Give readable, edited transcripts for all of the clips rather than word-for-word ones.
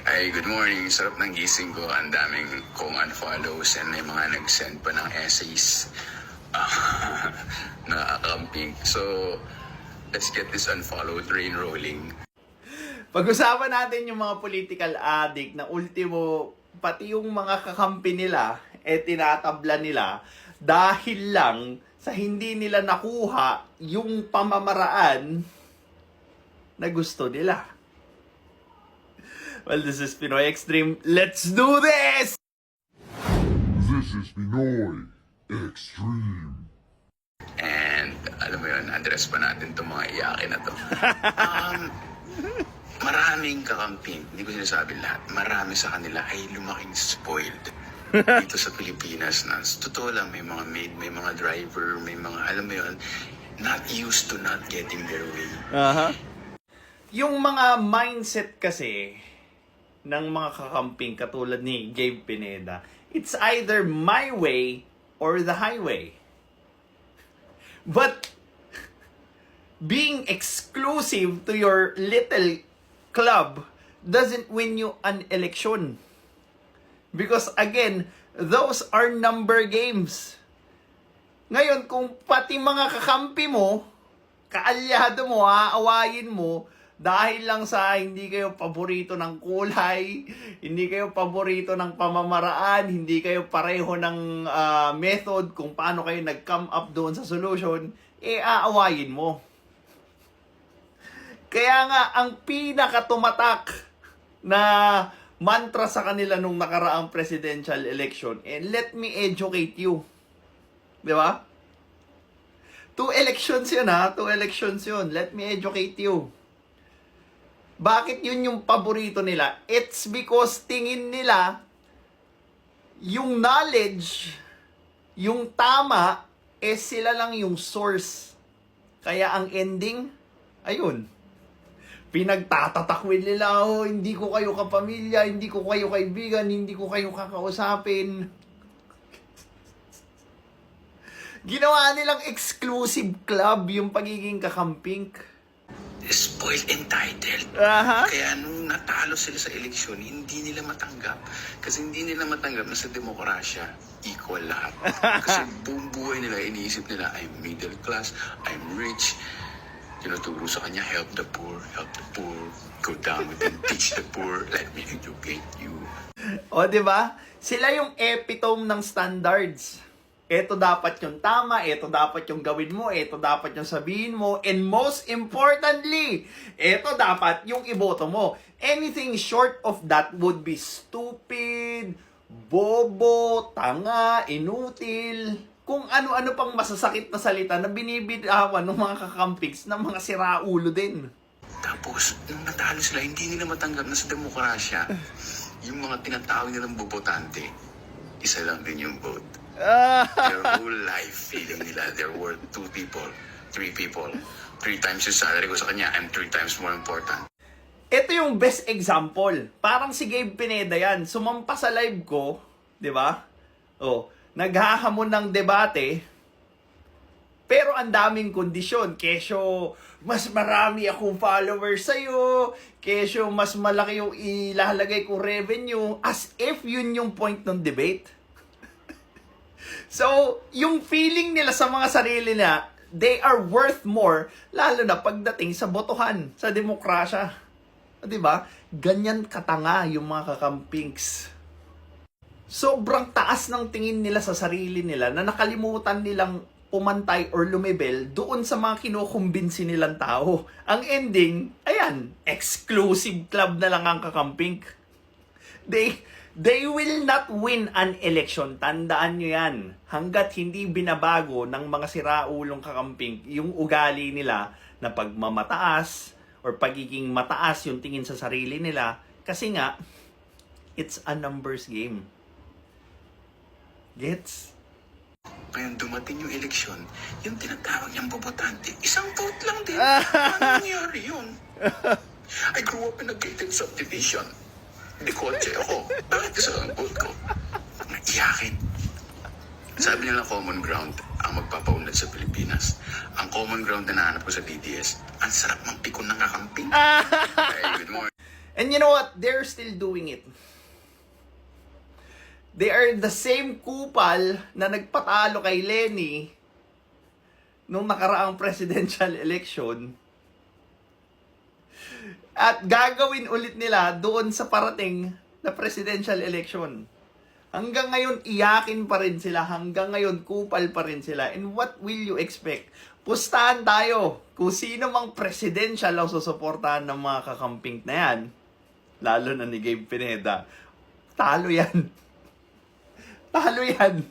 Ay, good morning. Sarap ng gising ko. Ang daming kong unfollows and may mga nag-send pa ng essays na camping. So, let's get this unfollowed train rolling. Pag-usapan natin yung mga political addict na ultimo, pati yung mga kakampi nila, tinatabla nila dahil lang sa hindi nila nakuha yung pamamaraan na gusto nila. Well, this is Pinoy Extreme. Let's do this! This is Pinoy Extreme. And, alam mo yun, address pa natin itong mga iyakin na to. Maraming kakamping, hindi ko sinasabi lahat, marami sa kanila ay lumaking spoiled dito sa Pilipinas na totoo lang, may mga maid, may mga driver, may mga, alam mo yun, not used to not getting their way. Yung mga mindset kasi ng mga kakamping katulad ni Gabe Pineda, it's either my way or the highway. But being exclusive to your little club doesn't win you an election. Because again, those are number games. Ngayon, kung pati mga kakampi mo, kaalyado mo, aawayin mo, dahil lang sa hindi kayo paborito ng kulay, hindi kayo paborito ng pamamaraan, hindi kayo pareho ng method kung paano kayo nag-come up doon sa solution, aawayin mo. Kaya nga, ang pinakatumatak na mantra sa kanila nung nakaraang presidential election, let me educate you. Di ba? 2 elections yun 2 elections yun. Let me educate you. Bakit yun yung paborito nila? It's because tingin nila yung knowledge, yung tama, sila lang yung source. Kaya ang ending, ayun, pinagtatatakwil nila, hindi ko kayo kapamilya, hindi ko kayo kaibigan, hindi ko kayo kakausapin. Ginawa nilang exclusive club yung pagiging kakamping. Spoiled, entitled. Kaya nung natalo sila sa eleksyon, hindi nila matanggap. Kasi hindi nila matanggap na sa demokrasya, equal lahat. Kasi buong buhay nila, iniisip nila, I'm middle class, I'm rich. Tinuturo sa kanya, help the poor, go down with them, teach the poor, let me educate you. O, di ba? Sila yung epitome ng standards. Ito dapat yung tama, ito dapat yung gawin mo, ito dapat yung sabihin mo, and most importantly, ito dapat yung iboto mo. Anything short of that would be stupid, bobo, tanga, inutil, kung ano-ano pang masasakit na salita na binibitawan ng mga kakampiks ng mga siraulo din. Tapos, nung natalo sila, hindi nila matanggap na sa demokrasya, yung mga tinatawag nilang bobotante, isa lang din yung vote. Their whole life, feeling nila, they're worth 2 people, 3 people. 3 times yung salary ko sa kanya, I'm 3 times more important. Ito yung best example. Parang si Gabe Pineda yan. Sumampa sa live ko, di ba? Naghahamon ng debate, pero ang daming kondisyon. Kesyo, mas marami akong followers sa'yo. Kesyo, mas malaki yung ilalagay kong revenue. As if yun yung point ng debate. So, yung feeling nila sa mga sarili na they are worth more, lalo na pagdating sa botohan, sa demokrasya. Diba? Ganyan katanga yung mga kakampings. Sobrang taas ng tingin nila sa sarili nila na nakalimutan nilang pumantay or lumibel doon sa mga kinukumbinsi nilang tao. Ang ending, ayan, exclusive club na lang ang kakamping. They will not win an election. Tandaan nyo yan. Hanggat hindi binabago ng mga siraulong kakamping yung ugali nila na pagmamataas or pagiging mataas yung tingin sa sarili nila. Kasi nga, it's a numbers game. Gets? Ngayon dumating yung eleksyon, yung tinatawag niyang bobotante, isang vote lang din. Ano nangyari yun? I grew up in a gated subdivision. Di kotse ako. Bakit isa ang vote ko? Iyakin. Sabi nila common ground ang magpapaunlad sa Pilipinas. Ang common ground na nahanap ko sa DDS, ang sarap ng pikon ng kakamping. Hey, good morning. And you know what? They're still doing it. They are the same kupal na nagpatalo kay Lenny nung nakaraang presidential election. At gagawin ulit nila doon sa parating na presidential election. Hanggang ngayon, iyakin pa rin sila. Hanggang ngayon, kupal pa rin sila. And what will you expect? Pustahan tayo kung sino mang presidential ang susuportahan ng mga kakamping na yan. Lalo na ni Gabe Pineda. Talo yan. Talo yan.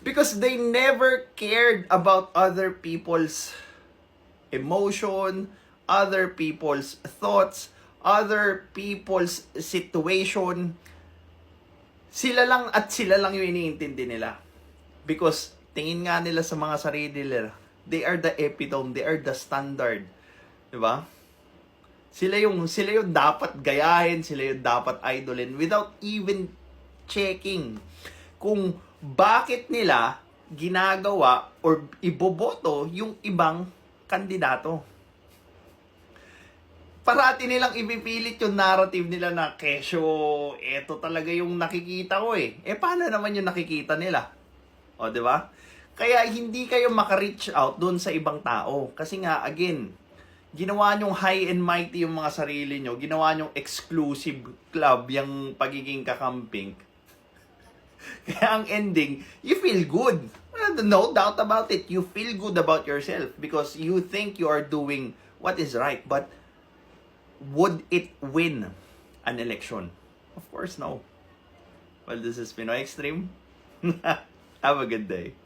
Because they never cared about other people's emotion, other people's thoughts, other people's situation. Sila lang yung iniintindi nila. Because tingin nga nila sa mga sarili nila, they are the epitome, they are the standard. Diba? Sila yung dapat gayahin, sila yung dapat idolin without even checking kung bakit nila ginagawa or iboboto yung ibang kandidato. Parati nilang ipipilit yung narrative nila na kesyo, eto talaga yung nakikita ko eh. Paano naman yung nakikita nila? O, di ba? Kaya hindi kayo maka-reach out dun sa ibang tao. Kasi nga, again, ginawa nyong high and mighty yung mga sarili nyo. Ginawa nyong exclusive club yung pagiging kakamping. Kaya ang ending, you feel good. No doubt about it. You feel good about yourself because you think you are doing what is right. But would it win an election? Of course, no. Well, this is Pinoy Extreme. Have a good day.